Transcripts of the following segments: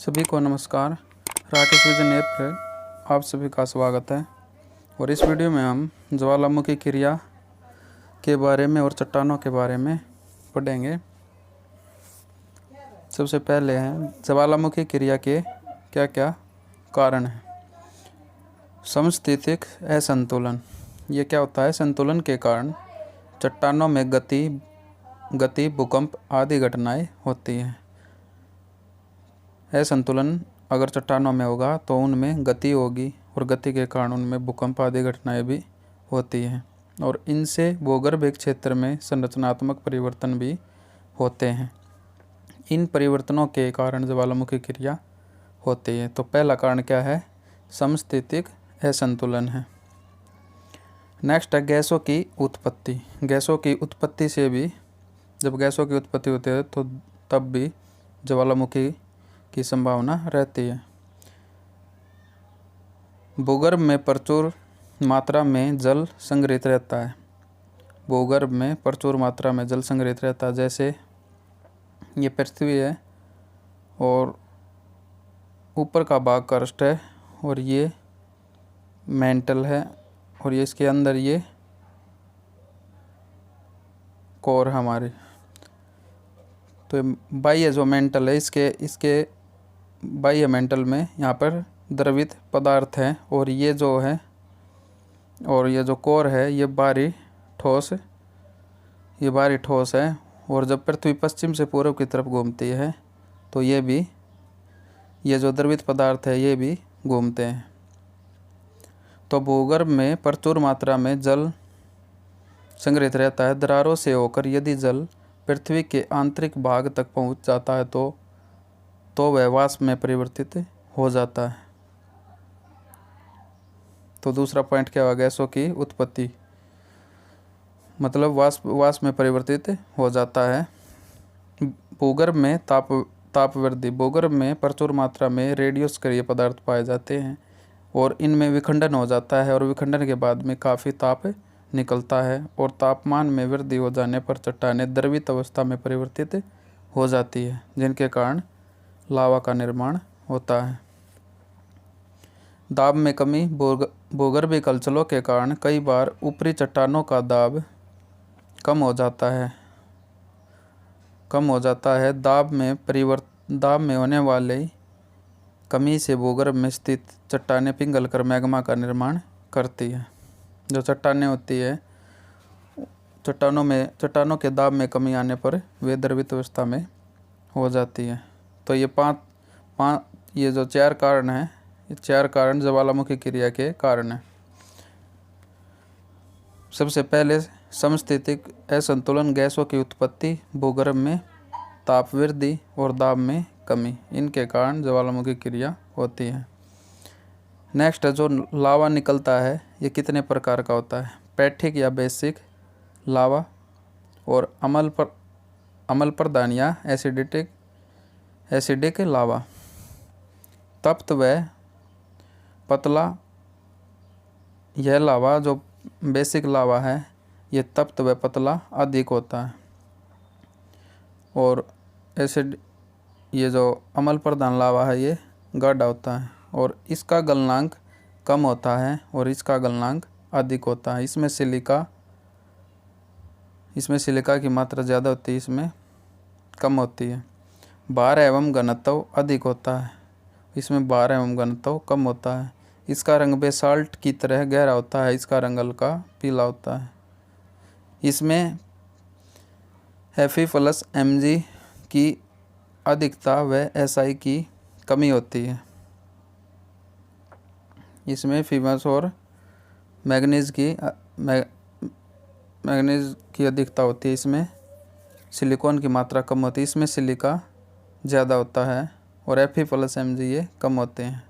सभी को नमस्कार। राकेश विजन ऐप पर आप सभी का स्वागत है। और इस वीडियो में हम ज्वालामुखी क्रिया के बारे में और चट्टानों के बारे में पढ़ेंगे। सबसे पहले हैं ज्वालामुखी क्रिया के क्या क्या कारण हैं। समस्थितिक असंतुलन, ये क्या होता है? संतुलन के कारण चट्टानों में गति, भूकंप आदि घटनाएं होती हैं। असंतुलन अगर चट्टानों में होगा तो उनमें गति होगी और गति के कारण उनमें भूकंप आदि घटनाएं भी होती हैं और इनसे भूगर्भीय क्षेत्र में संरचनात्मक परिवर्तन भी होते हैं। इन परिवर्तनों के कारण ज्वालामुखी क्रिया होती है। तो पहला कारण क्या है? समस्थितिक असंतुलन है। नेक्स्ट है गैसों की उत्पत्ति। गैसों की उत्पत्ति से भी, जब गैसों की उत्पत्ति होती है तो तब भी ज्वालामुखी की संभावना रहती है। भूगर्भ में प्रचुर मात्रा में जल संग्रहित रहता है। भूगर्भ में प्रचुर मात्रा में जल संग्रहित रहता है। जैसे ये पृथ्वी है और ऊपर का भाग क्रस्ट है और ये मेंटल है और ये इसके अंदर ये कोर हमारी। तो बाह्य जो मेंटल है इसके बाह्य मेंटल में यहाँ पर द्रवित पदार्थ है और ये जो है और ये जो कोर है ये बाहरी ठोस है। और जब पृथ्वी पश्चिम से पूर्व की तरफ घूमती है तो ये जो द्रवित पदार्थ है ये भी घूमते हैं। तो भूगर्भ में प्रचुर मात्रा में जल संग्रहित रहता है। दरारों से होकर यदि जल पृथ्वी के आंतरिक भाग तक पहुंच जाता है तो वह वाष्प में परिवर्तित हो जाता है। तो दूसरा पॉइंट क्या होगा? गैसों की उत्पत्ति, मतलब वाष्प में परिवर्तित हो जाता है। भूगर्भ में ताप वृद्धि। भूगर्भ में प्रचुर मात्रा में रेडियोस्क्रिय पदार्थ पाए जाते हैं और इनमें विखंडन हो जाता है और विखंडन के बाद में काफ़ी ताप निकलता है और तापमान में वृद्धि हो जाने पर चट्टानें द्रवित अवस्था में परिवर्तित हो जाती है, जिनके कारण लावा का निर्माण होता है। दाब में कमी। भूगर्भिक हलचलों के कारण कई बार ऊपरी चट्टानों का दाब कम हो जाता है। दाब में होने वाली कमी से भूगर्भ में स्थित चट्टानें पिघलकर मैग्मा का निर्माण करती है। जो चट्टानें होती है, चट्टानों के दाब में कमी आने पर वे द्रवित अवस्था में हो जाती है। तो ये जो चार कारण हैं, ये चार कारण ज्वालामुखी क्रिया के कारण हैं। सबसे पहले समस्थितिक असंतुलन, गैसों की उत्पत्ति, भूगर्भ में ताप वृद्धि और दाब में कमी, इनके कारण ज्वालामुखी क्रिया होती है। नेक्स्ट है जो लावा निकलता है, ये कितने प्रकार का होता है? पैठिक या बेसिक लावा और अम्ल प्रधान या एसिडिक लावा। तप्त व पतला। यह लावा जो बेसिक लावा है ये तप्त व पतला अधिक होता है और ये जो अम्ल प्रधान लावा है ये गाढ़ा होता है और इसका गलनांक कम होता है और इसका गलनांक अधिक होता है। इसमें सिलिका की मात्रा ज़्यादा होती है, इसमें कम होती है। भार एवं घनत्व अधिक होता है, इसमें भार एवं घनत्व कम होता है। इसका रंग बेसाल्ट की तरह गहरा होता है, इसका रंग हल्का पीला होता है। इसमें Fe+Mg की अधिकता व SI की कमी होती है। इसमें फीमस और मैग्नीज की अधिकता होती है। इसमें सिलिकॉन की मात्रा कम होती है, इसमें सिलिका ज़्यादा होता है और Fe+Mg ये कम होते हैं।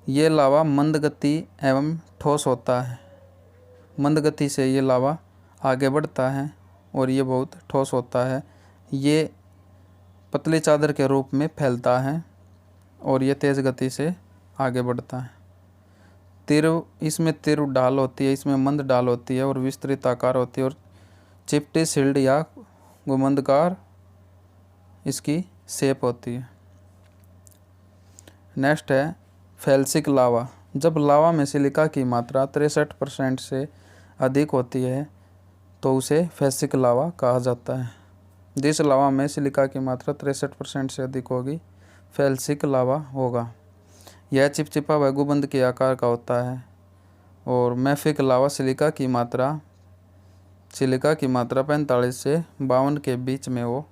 ये लावा मंद गति एवं ठोस होता है। मंद गति से ये लावा आगे बढ़ता है और ये बहुत ठोस होता है। ये पतली चादर के रूप में फैलता है और ये तेज़ गति से आगे बढ़ता है। इसमें तिरु ढाल होती है, इसमें मंद ढाल होती है और विस्तृत आकार होती है और चिपटी शिल्ड या गुंबदकार इसकी शेप होती है। नेक्स्ट है फेल्सिक लावा। जब लावा में सिलिका की मात्रा 63% से अधिक होती है तो उसे फेल्सिक लावा कहा जाता है। जिस लावा में सिलिका की मात्रा 63% से अधिक होगी फेल्सिक लावा होगा। यह चिपचिपा व गुंबद के आकार का होता है। और मैफिक लावा सिलिका की मात्रा 45 से 52 के बीच में हो,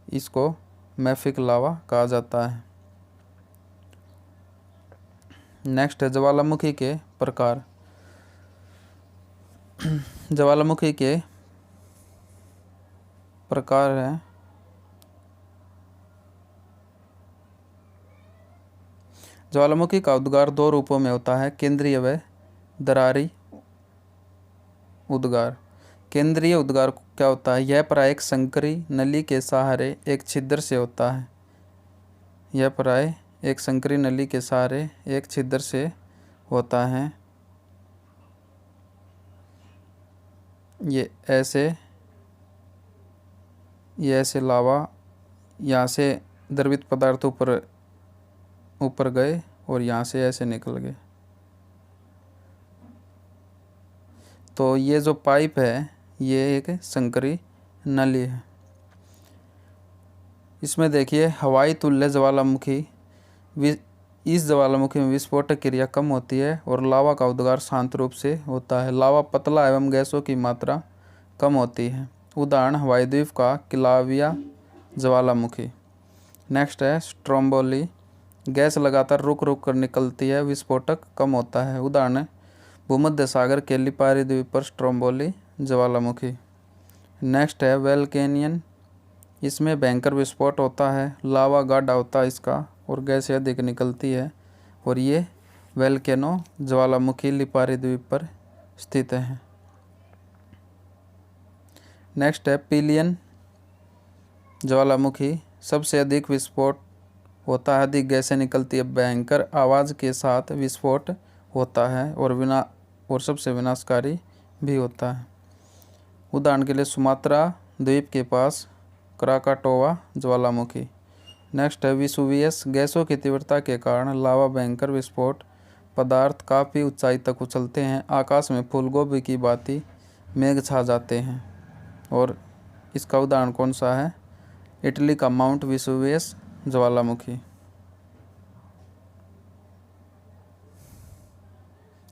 इसको मैफिक लावा कहा जाता है। नेक्स्ट है ज्वालामुखी के प्रकार। ज्वालामुखी के प्रकार हैं ज्वालामुखी का उद्गार 2 रूपों में होता है, केंद्रीय व दरारी उद्गार। केंद्रीय उद्गार क्या होता है? यह प्राय एक संकरी नली के सहारे एक छिद्र से होता है। यह प्राय एक संकरी नली के सहारे एक छिद्र से होता है। ये ऐसे लावा यहाँ से द्रवित पदार्थ ऊपर गए और यहाँ से ऐसे निकल गए। तो ये जो पाइप है ये एक संकरी नली है। इसमें देखिए हवाई तुल्य ज्वालामुखी, इस ज्वालामुखी में विस्फोटक क्रिया कम होती है और लावा का उद्गार शांत रूप से होता है। लावा पतला एवं गैसों की मात्रा कम होती है। उदाहरण हवाई द्वीप का किलाविया ज्वालामुखी। नेक्स्ट है स्ट्रोम्बोली। गैस लगातार रुक रुक कर निकलती है, विस्फोटक कम होता है। उदाहरण भूमध्य सागर के लिपारी द्वीप पर स्ट्रोम्बोली ज्वालामुखी। नेक्स्ट है वोल्केनियन। इसमें भयंकर विस्फोट होता है, लावा गाढ़ा होता है इसका और गैस अधिक निकलती है और ये वोल्केनो ज्वालामुखी लिपारी द्वीप पर स्थित है। नेक्स्ट है पिलियन ज्वालामुखी। सबसे अधिक विस्फोट होता है, अधिक गैसें निकलती है, भयंकर आवाज़ के साथ विस्फोट होता है और सबसे विनाशकारी भी होता है। उदाहरण के लिए सुमात्रा द्वीप के पास क्राकाटोवा ज्वालामुखी। नेक्स्ट है विसुवियस। गैसों की तीव्रता के कारण लावा भयंकर विस्फोट पदार्थ काफ़ी ऊंचाई तक उछलते हैं, आकाश में फूलगोभी की भांति मेघ छा जाते हैं। और इसका उदाहरण कौन सा है? इटली का माउंट विसुवियस ज्वालामुखी।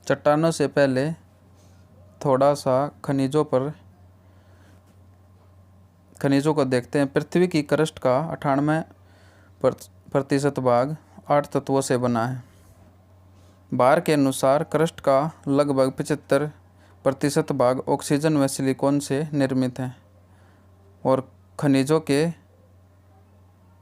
चट्टानों से पहले थोड़ा सा खनिजों को देखते हैं। पृथ्वी की क्रस्ट का 98% भाग 8 तत्वों से बना है। भार के अनुसार क्रस्ट का लगभग 75% भाग ऑक्सीजन व सिलिकॉन से निर्मित है। और खनिजों के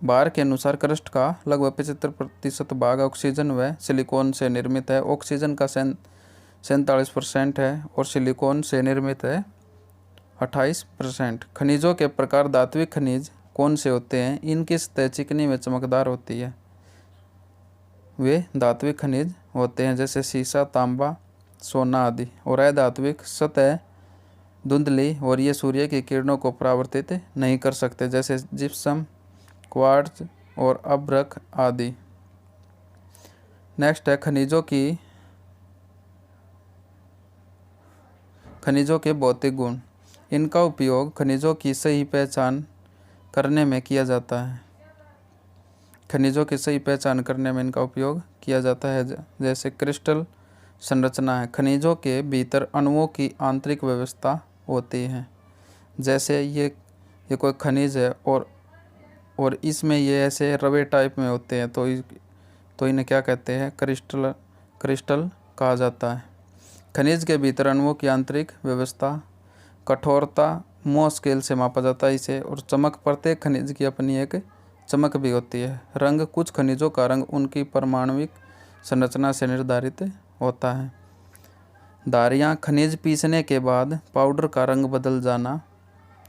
भार के अनुसार क्रस्ट का लगभग 75% भाग ऑक्सीजन व सिलिकॉन से निर्मित है। ऑक्सीजन का 47% है और सिलिकॉन से निर्मित है 28%। खनिजों के प्रकार। धात्विक खनिज कौन से होते हैं? इनकी सतह चिकनी व चमकदार होती है, वे धात्विक खनिज होते हैं जैसे सीसा, तांबा, सोना आदि। और अधात्विक सतह धुंधली और ये सूर्य की किरणों को परावर्तित नहीं कर सकते जैसे जिप्सम, क्वार्ट्ज और अभ्रक आदि। नेक्स्ट है खनिजों के भौतिक गुण। इनका उपयोग खनिजों की सही पहचान करने में किया जाता है। खनिजों की सही पहचान करने में इनका उपयोग किया जाता है। जैसे क्रिस्टल संरचना है, खनिजों के भीतर अणुओं की आंतरिक व्यवस्था होती है। जैसे ये कोई खनिज है और इसमें ये ऐसे रवे टाइप में होते हैं तो इन्हें क्या कहते हैं? क्रिस्टल कहा जाता है। खनिज के भीतर अणुओं की आंतरिक व्यवस्था, कठोरता मोह स्केल से मापा जाता है इसे। और चमक, प्रत्येक खनिज की अपनी एक चमक भी होती है। रंग, कुछ खनिजों का रंग उनकी परमाणुविक संरचना से निर्धारित होता है। धारियाँ, खनिज पीसने के बाद पाउडर का रंग बदल जाना।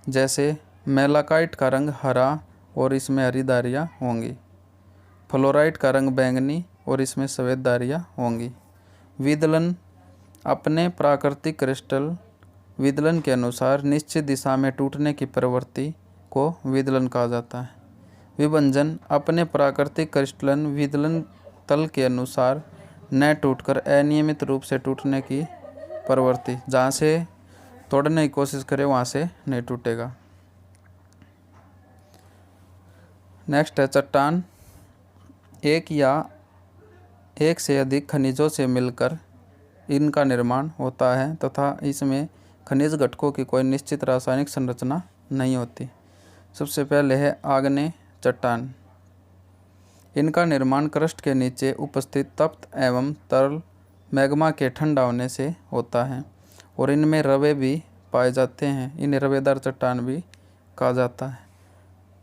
जैसे मेलाकाइट का रंग हरा और इसमें हरी धारियाँ होंगी। फ्लोराइट का रंग बैंगनी और इसमें सफ़ेद धारियाँ होंगी। विदलन, अपने प्राकृतिक क्रिस्टल विदलन के अनुसार निश्चित दिशा में टूटने की प्रवृत्ति को विदलन कहा जाता है। विभंजन, अपने प्राकृतिक क्रिस्टलन विदलन तल के अनुसार न टूटकर अनियमित रूप से टूटने की प्रवृत्ति, जहाँ से तोड़ने की कोशिश करे वहाँ से नहीं टूटेगा। नेक्स्ट है चट्टान। एक या एक से अधिक खनिजों से मिलकर इनका निर्माण होता है तथा इसमें खनिज घटकों की कोई निश्चित रासायनिक संरचना नहीं होती। सबसे पहले है आग्नेय चट्टान। इनका निर्माण क्रस्ट के नीचे उपस्थित तप्त एवं तरल मैग्मा के ठंडा होने से होता है और इनमें रवे भी पाए जाते हैं। इन्हें रवेदार चट्टान भी कहा जाता है।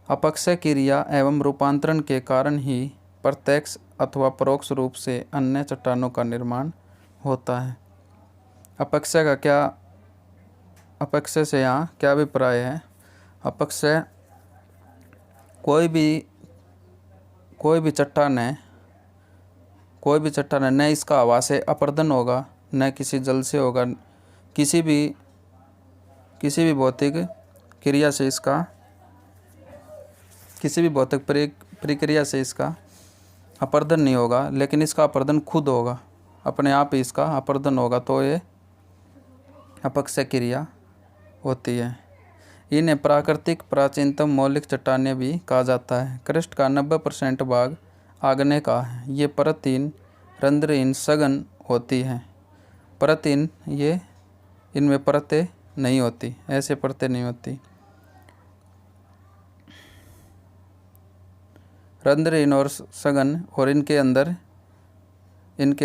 अपक्षय क्रिया एवं रूपांतरण के कारण ही प्रत्यक्ष अथवा परोक्ष रूप से अन्य चट्टानों का निर्माण होता है। अपक्षय से यहाँ क्या अभिप्राय है? अपक्षय कोई भी चट्टान है न इसका हवा से अपरदन होगा, न किसी जल से होगा, किसी भी भौतिक क्रिया से इसका प्रक्रिया से इसका अपरदन नहीं होगा, लेकिन इसका अपरदन खुद होगा, अपने आप ही इसका अपरदन होगा, तो ये अपक्षय क्रिया होती है। इन्हें प्राकृतिक प्राचीनतम मौलिक चट्टानें भी कहा जाता है। क्रस्ट का 90% भाग आग्नेय का है। ये परतहीन रंध्रहीन सघन होती हैं। परतहीन, ये इनमें परतें नहीं होती, ऐसे परतें नहीं होती। रंध्रहीन और सघन, और इनके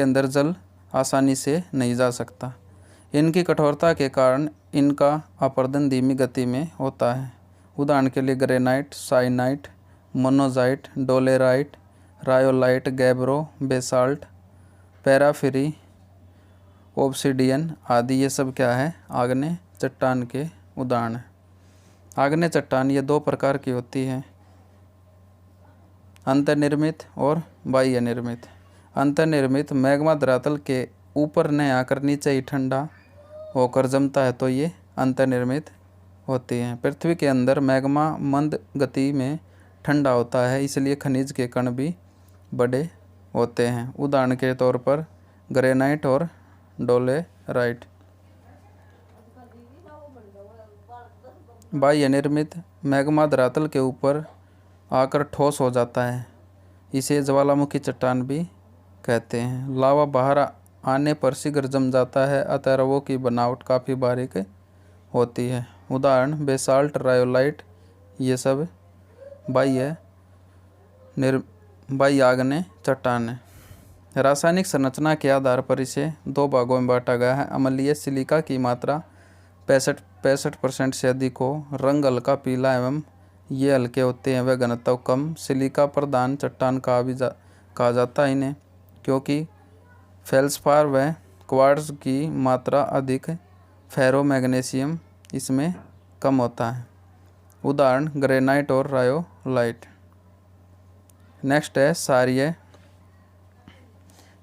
अंदर जल आसानी से नहीं जा सकता। इनकी कठोरता के कारण इनका अपरदन धीमी गति में होता है। उदाहरण के लिए granite, syenite, monazite, dolerite, rhyolite, gabbro, basalt, porphyry, obsidian आदि ये सब क्या है? आग्नेय चट्टान के उदाहरण हैं। आग्नेय चट्टान ये 2 प्रकार की होती है, अंतर्निर्मित और बाह्य निर्मित। अंतर्निर्मित मैग्मा धरातल के ऊपर न आकर नीचे ही ठंडा होकर जमता है, तो ये अंतर्निर्मित होती हैं। पृथ्वी के अंदर मैग्मा मंद गति में ठंडा होता है, इसलिए खनिज के कण भी बड़े होते हैं। उदाहरण के तौर पर ग्रेनाइट और डोलेराइट। बाह्य निर्मित मैग्मा धरातल के ऊपर आकर ठोस हो जाता है, इसे ज्वालामुखी चट्टान भी कहते हैं। लावा बाहर आने पर शीघ्र जम जाता है, अतः रवों की बनावट काफ़ी बारीक होती है। उदाहरण बेसाल्ट, रायोलाइट, ये सब बाह्य आग्नेय चट्टान है। रासायनिक संरचना के आधार पर इसे 2 भागों में बांटा गया है। अम्लीय सिलिका की मात्रा 65% से अधिक हो, रंग हल्का पीला एवं ये हल्के होते हैं, वह घनत्व कम सिलिका प्रधान चट्टान कहा जाता है इन्हें, क्योंकि फेल्सपार व क्वार्ट्ज की मात्रा अधिक, फेरोमैग्नीशियम इसमें कम होता है। उदाहरण ग्रेनाइट और रायोलाइट। नेक्स्ट है क्षारीय।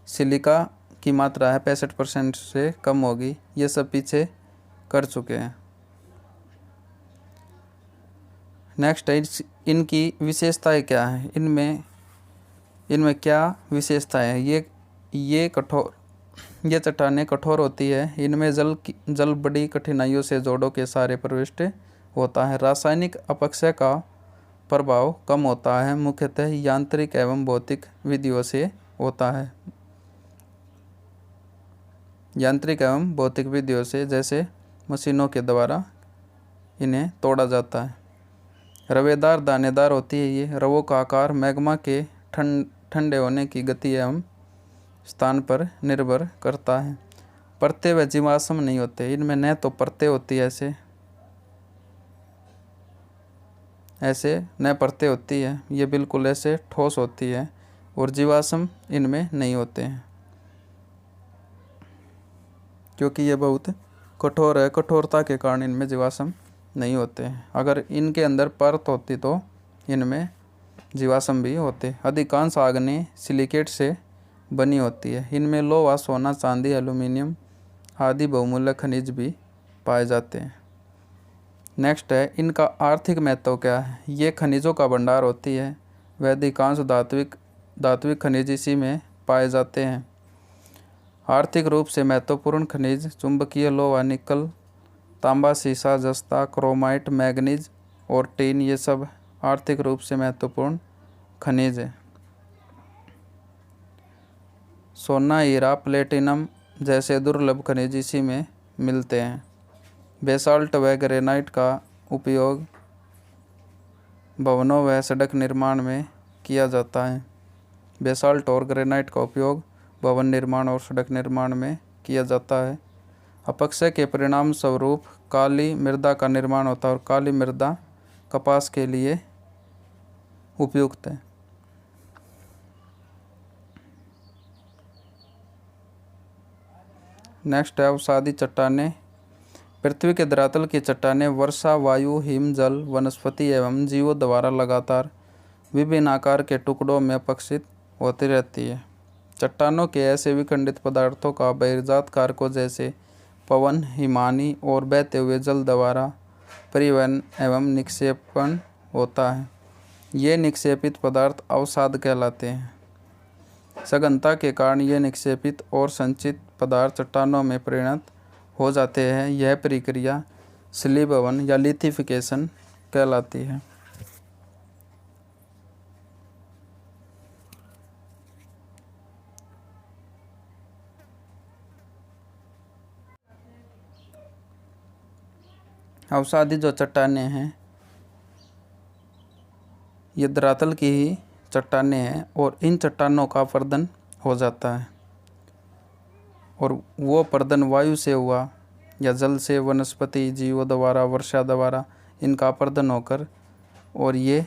सिलिका की मात्रा है 65% से कम होगी, ये सब पीछे कर चुके हैं। नेक्स्ट है इनकी विशेषताएं क्या है? इनमें क्या विशेषताएं हैं? ये चट्टानें कठोर होती है। इनमें जल बड़ी कठिनाइयों से जोड़ों के सहारे प्रविष्ट होता है। रासायनिक अपक्षय का प्रभाव कम होता है, मुख्यतः यांत्रिक एवं भौतिक विधियों से होता है। यांत्रिक एवं भौतिक विधियों से, जैसे मशीनों के द्वारा इन्हें तोड़ा जाता है। रवेदार दानेदार होती है ये। रवों का आकार मैग्मा के ठंडे होने की गति एवं स्थान पर निर्भर करता है। परतें व जीवाश्म नहीं होते इनमें, न तो परतें होती ऐसे न परतें होती है, ये बिल्कुल ऐसे ठोस होती है, और जीवाश्म इनमें नहीं होते हैं क्योंकि ये बहुत कठोर है। कठोरता के कारण इनमें जीवाश्म नहीं होते हैं। अगर इनके अंदर परत होती तो इनमें जीवाश्म भी होते। अधिकांश आग्नेय सिलिकेट से बनी होती है। इनमें लोहा, सोना, चांदी, एल्यूमिनियम आदि बहुमूल्य खनिज भी पाए जाते हैं। नेक्स्ट है इनका आर्थिक महत्व क्या है? ये खनिजों का भंडार होती है। वह अधिकांश धात्विक खनिज इसी में पाए जाते हैं। आर्थिक रूप से महत्वपूर्ण खनिज चुंबकीय लोहा, निकल, तांबा, सीसा, जस्ता, क्रोमाइट, मैग्नीज और टीन, ये सब आर्थिक रूप से महत्वपूर्ण खनिज है। सोना, हीरा, प्लेटिनम जैसे दुर्लभ खनिज इसी में मिलते हैं। बेसाल्ट व ग्रेनाइट का उपयोग भवनों व सड़क निर्माण में किया जाता है। बेसाल्ट और ग्रेनाइट का उपयोग भवन निर्माण और सड़क निर्माण में किया जाता है। अपक्षय के परिणाम स्वरूप काली मृदा का निर्माण होता है और काली मृदा कपास के लिए उपयुक्त है। नेक्स्ट है अवसादी चट्टानें। पृथ्वी के धरातल की चट्टानें वर्षा, वायु, हिम, जल, वनस्पति एवं जीवों द्वारा लगातार विभिन्न आकार के टुकड़ों में अपक्षित होती रहती है। चट्टानों के ऐसे विखंडित पदार्थों का बहिर्जात कारकों जैसे पवन, हिमानी और बहते हुए जल द्वारा परिवहन एवं निक्षेपण होता है। ये निक्षेपित पदार्थ अवसाद कहलाते हैं। सघनता के कारण ये निक्षेपित और संचित पदार्थ चट्टानों में परिणत हो जाते हैं। यह प्रक्रिया शिलीभवन या लिथिफिकेशन कहलाती है। अवसादी जो चट्टानें हैं ये धरातल की ही चट्टानें हैं और इन चट्टानों का अपरदन हो जाता है और वो अपरदन वायु से हुआ या जल से, वनस्पति जीवों द्वारा, वर्षा द्वारा इनका अपरदन होकर और ये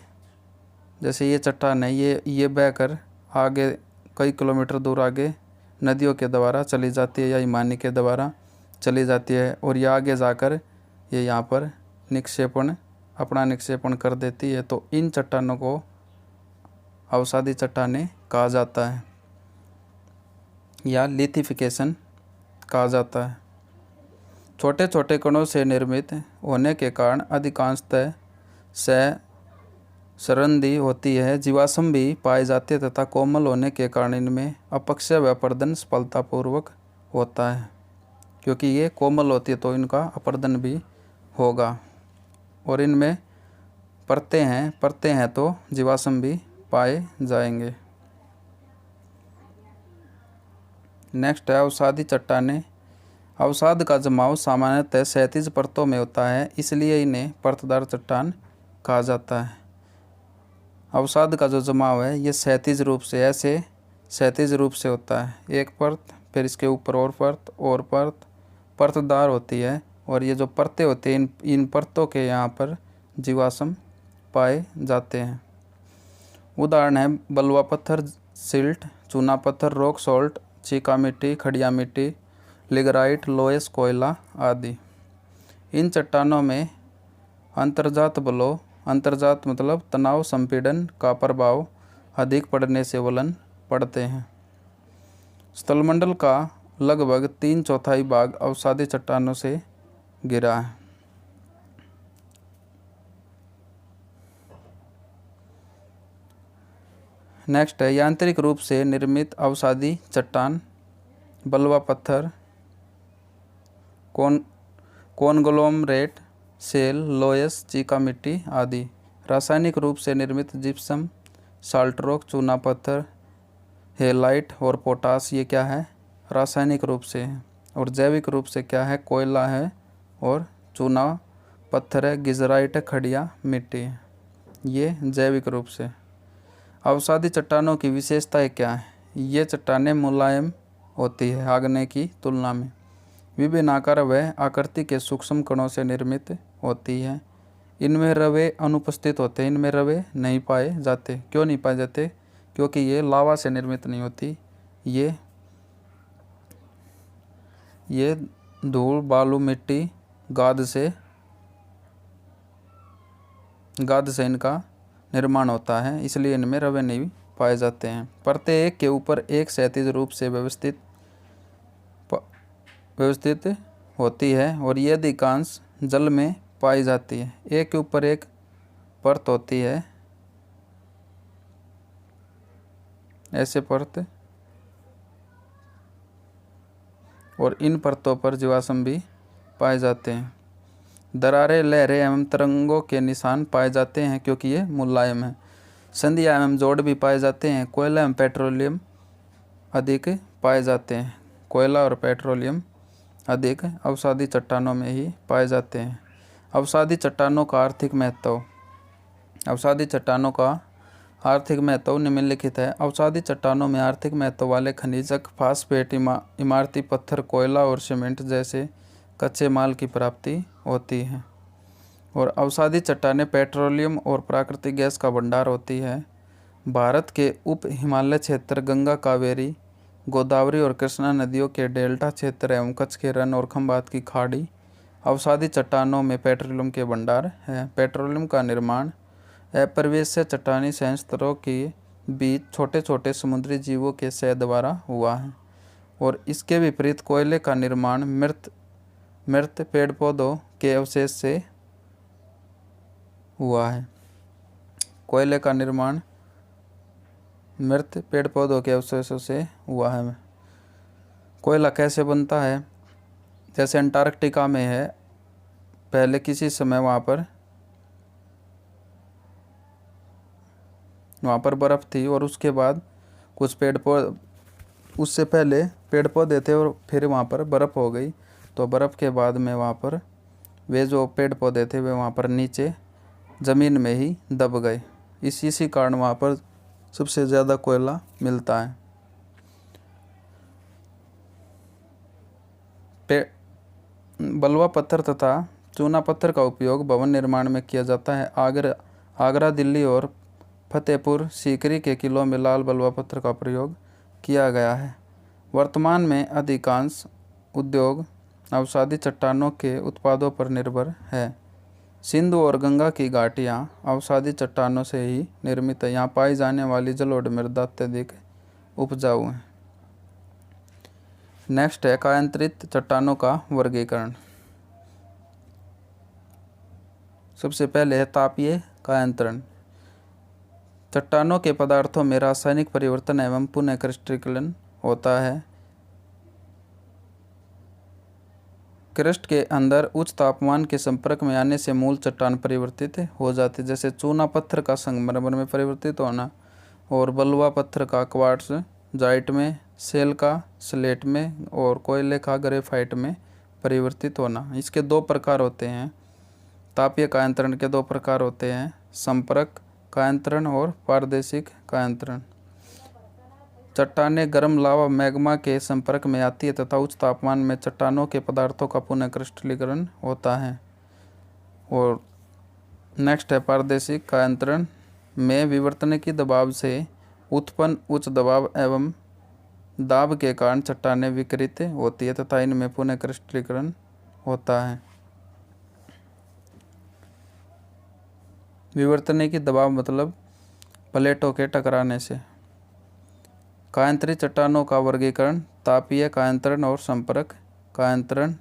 जैसे ये चट्टान है ये बहकर आगे कई किलोमीटर दूर आगे नदियों के द्वारा चली जाती है या हिमानी के द्वारा चली जाती है और ये आगे जाकर ये यहाँ पर अपना निक्षेपण कर देती है। तो इन चट्टानों को अवसादी चट्टानें कहा जाता है या लिथिफिकेशन कहा जाता है। छोटे छोटे कणों से निर्मित होने के कारण अधिकांशतः संरंध्री होती है। जीवाश्म भी पाए जाते हैं तथा कोमल होने के कारण इनमें अपक्षय व अपरदन सफलतापूर्वक होता है। क्योंकि ये कोमल होती है तो इनका अपरदन भी होगा और इनमें परतें हैं तो जीवाश्म भी पाए जाएंगे। नेक्स्ट है अवसादी चट्टानें। अवसाद का जमाव सामान्यतः क्षैतिज परतों में होता है, इसलिए इन्हें परतदार चट्टान कहा जाता है। अवसाद का जो जमाव है ये क्षैतिज रूप से होता है। एक परत, फिर इसके ऊपर और परत परतदार होती है और ये जो परतें होती हैं इन परतों के यहाँ पर जीवाश्म पाए जाते हैं। उदाहरण है बलुआ पत्थर, सिल्ट, चूना पत्थर, रॉक सॉल्ट, चीका मिट्टी, खड़िया मिट्टी, लिगराइट, लोएस, कोयला आदि। इन चट्टानों में अंतर्जात मतलब तनाव संपीड़न का प्रभाव अधिक पड़ने से वलन पड़ते हैं। स्थलमंडल का लगभग 3/4 भाग अवसादी चट्टानों से घिरा है। नेक्स्ट है यांत्रिक रूप से निर्मित अवसादी चट्टान। बलुआ पत्थर, कोनग्लोमरेट, सेल, लोयस, चीका मिट्टी आदि। रासायनिक रूप से निर्मित जिप्सम, साल्ट रॉक, चूना पत्थर, हेलाइट और पोटास, ये क्या है रासायनिक रूप से है। और जैविक रूप से क्या है, कोयला है और चूना पत्थर है, गिजराइट है, खड़िया मिट्टी है, ये जैविक रूप से। अवसादी चट्टानों की विशेषताएं क्या है? ये चट्टानें मुलायम होती है आग्नेय की तुलना में, विभिन्न आकार व आकृति के सूक्ष्म कणों से निर्मित होती है। इनमें रवे अनुपस्थित होते हैं, इनमें रवे नहीं पाए जाते। क्यों नहीं पाए जाते? क्योंकि ये लावा से निर्मित नहीं होती, ये धूल, बालू, मिट्टी, गाद से इनका निर्माण होता है, इसलिए इनमें रवे नहीं पाए जाते हैं। परतें एक के ऊपर एक क्षैतिज रूप से व्यवस्थित होती है और ये अधिकांश जल में पाई जाती है। एक के ऊपर एक परत होती है, ऐसे परत और इन परतों पर जीवाश्म भी पाए जाते हैं। दरारें, लहरें एवं तरंगों के निशान पाए जाते हैं क्योंकि ये मुलायम है। संधियाँ एवं जोड़ भी पाए जाते हैं। कोयला एवं पेट्रोलियम अधिक पाए जाते हैं। कोयला और पेट्रोलियम अधिक अवसादी चट्टानों में ही पाए जाते हैं। अवसादी चट्टानों का आर्थिक महत्व। अवसादी चट्टानों का आर्थिक महत्व निम्नलिखित है। अवसादी चट्टानों में आर्थिक महत्व वाले खनिजक, फास्फेट, इमारती पत्थर, कोयला और सीमेंट जैसे कच्चे माल की प्राप्ति होती है। और अवसादी चट्टानें पेट्रोलियम और प्राकृतिक गैस का भंडार होती है। भारत के उप हिमालय क्षेत्र, गंगा, कावेरी, गोदावरी और कृष्णा नदियों के डेल्टा क्षेत्र एवं कच्छ के रन और खंभात की खाड़ी अवसादी चट्टानों में पेट्रोलियम के भंडार है। पेट्रोलियम का निर्माण अपरिवेश्य चट्टानी संयंत्रों के बीच छोटे छोटे समुद्री जीवों के शय द्वारा हुआ है। और इसके विपरीत कोयले का निर्माण मृत पेड़ पौधों के अवशेष से हुआ है। कोयले का निर्माण मृत पेड़ पौधों के अवशेषों से हुआ है। कोयला कैसे बनता है? जैसे अंटार्कटिका में है, पहले किसी समय वहाँ पर बर्फ़ थी और उसके बाद कुछ पेड़ पौधे, उससे पहले पेड़ पौधे थे और फिर वहाँ पर बर्फ़ हो गई। तो बर्फ़ के बाद में वहाँ पर वे जो पेड़ पौधे थे वे वहाँ पर नीचे ज़मीन में ही दब गए। इसी कारण वहाँ पर सबसे ज़्यादा कोयला मिलता है। बलुआ पत्थर तथा चूना पत्थर का उपयोग भवन निर्माण में किया जाता है। आगरा, दिल्ली और फतेहपुर सीकरी के किलों में लाल बलुआ पत्थर का प्रयोग किया गया है। वर्तमान में अधिकांश उद्योग अवसादी चट्टानों के उत्पादों पर निर्भर है। सिंधु और गंगा की घाटियाँ अवसादी चट्टानों से ही निर्मित है। यहाँ पाई जाने वाली जलोढ़ मृदा अत्यधिक उपजाऊ है। नेक्स्ट है कायांतरित चट्टानों का वर्गीकरण। सबसे पहले है तापीय कायांतरण। चट्टानों के पदार्थों में रासायनिक परिवर्तन एवं पुनः क्रिस्टलीकरण होता है। क्रस्ट के अंदर उच्च तापमान के संपर्क में आने से मूल चट्टान परिवर्तित हो जाती है, जैसे चूना पत्थर का संगमरमर में परिवर्तित होना और बलुआ पत्थर का क्वार्ट्ज जाइट में, सेल का स्लेट में और कोयले का ग्रेफाइट में परिवर्तित होना। इसके दो प्रकार होते हैं। तापीय कायांतरण के दो प्रकार होते हैं, संपर्क कायांतरण और पारदर्शिक कायांतरण। चट्टानें गर्म लावा मैग्मा के संपर्क में आती है तथा उच्च तापमान में चट्टानों के पदार्थों का पुनः क्रिस्टलीकरण होता है। और नेक्स्ट है पारदर्शिक कायांतरण में विवर्तनिकी दबाव से उत्पन्न उच्च दबाव एवं दाब के कारण चट्टानें विकृत होती है तथा इनमें पुनः क्रिस्टलीकरण होता है। विवर्तनिकी दबाव मतलब प्लेटों के टकराने से। कायांतरित चट्टानों का वर्गीकरण तापीय कायांतरण और संपर्क कायांतरण।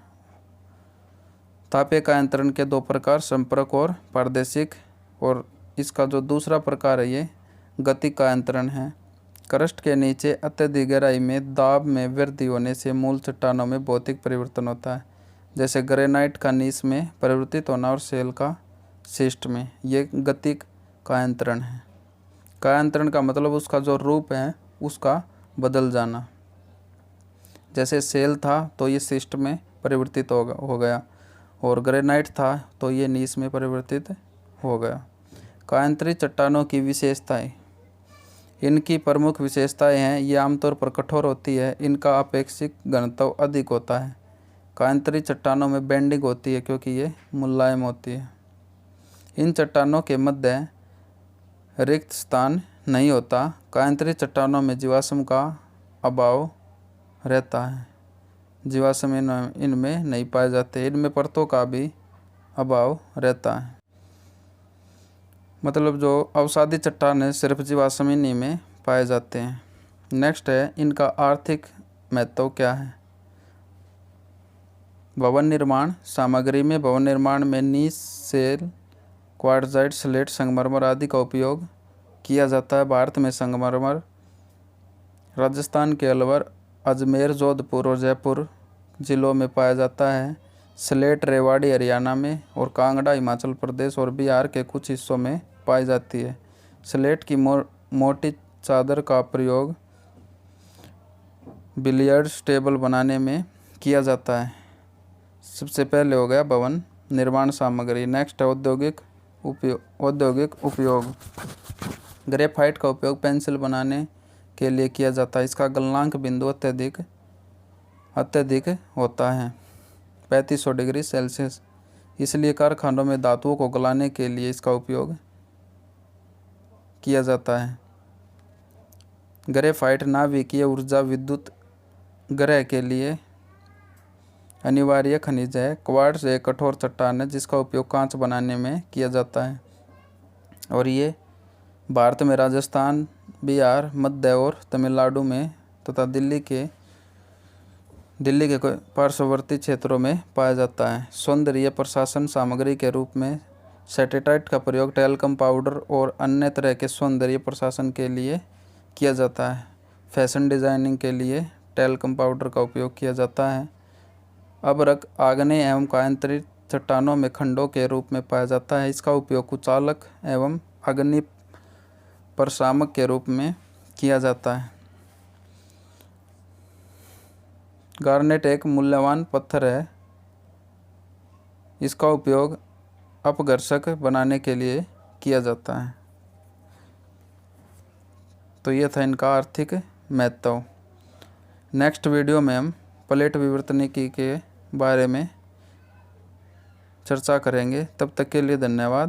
तापीय कायांतरण के दो प्रकार, संपर्क और पारदर्शिक। और इसका जो दूसरा प्रकार है ये गतिक कायांतरण है। क्रस्ट के नीचे अत्यधिक गहराई में दाब में वृद्धि होने से मूल चट्टानों में भौतिक परिवर्तन होता है, जैसे ग्रेनाइट का नीस में परिवर्तित होना और सेल का शिस्ट में। ये गतिक कायांतरण है। कायांतरण का मतलब उसका जो रूप है उसका बदल जाना। जैसे सेल था तो ये शिस्ट में परिवर्तित हो गया और ग्रेनाइट था तो ये नीस में परिवर्तित हो गया। कायांतरित चट्टानों की विशेषताएं। इनकी प्रमुख विशेषताएं हैं, ये आमतौर पर कठोर होती है, इनका अपेक्षित घनत्व अधिक होता है। कायांतरित चट्टानों में बेंडिंग होती है क्योंकि ये मुलायम होती है। इन चट्टानों के मध्य रिक्त स्थान नहीं होता। कायांतरित चट्टानों में जीवाश्म का अभाव रहता है। जीवाश्म इनमें नहीं पाए जाते। इनमें परतों का भी अभाव रहता है। मतलब जो अवसादी चट्टान है सिर्फ जीवाश्म इन्हीं में पाए जाते हैं। नेक्स्ट है इनका आर्थिक महत्व क्या है। भवन निर्माण सामग्री में भवन निर्माण में नीस, सेल, क्वार्टजाइट, स्लेट, संगमरमर आदि का उपयोग किया जाता है। भारत में संगमरमर राजस्थान के अलवर, अजमेर, जोधपुर और जयपुर जिलों में पाया जाता है। स्लेट रेवाड़ी हरियाणा में और कांगड़ा हिमाचल प्रदेश और बिहार के कुछ हिस्सों में पाई जाती है। स्लेट की मोटी चादर का प्रयोग बिलियर्ड्स टेबल बनाने में किया जाता है। सबसे पहले हो गया भवन निर्माण सामग्री। नेक्स्ट है औद्योगिक उपयोग। ग्रेफाइट का उपयोग पेंसिल बनाने के लिए किया जाता है। इसका गलनांक बिंदु अत्यधिक होता है 3500 डिग्री सेल्सियस, इसलिए कारखानों में धातुओं को गलाने के लिए इसका उपयोग किया जाता है। ग्रेफाइट नाभिकीय ऊर्जा विद्युत ग्रह के लिए अनिवार्य खनिज है। क्वार्ट्ज एक कठोर चट्टान है जिसका उपयोग कांच बनाने में किया जाता है और ये भारत में राजस्थान, बिहार, मध्य और तमिलनाडु में तथा दिल्ली के पार्श्ववर्ती क्षेत्रों में पाया जाता है। सौंदर्य प्रसाधन सामग्री के रूप में सेटेटाइट का प्रयोग टेल्कम पाउडर और अन्य तरह के सौंदर्य प्रसाधन के लिए किया जाता है। फैशन डिजाइनिंग के लिए टेल्कम पाउडर का उपयोग किया जाता है। अभ्रक आग्नेय एवं कायांतरित चट्टानों में खंडों के रूप में पाया जाता है। इसका उपयोग कुचालक एवं अग्नि प्रशामक के रूप में किया जाता है। गार्नेट एक मूल्यवान पत्थर है। इसका उपयोग अपघर्षक बनाने के लिए किया जाता है। तो ये था इनका आर्थिक महत्व। नेक्स्ट वीडियो में हम प्लेट विवर्तनिकी के बारे में चर्चा करेंगे। तब तक के लिए धन्यवाद।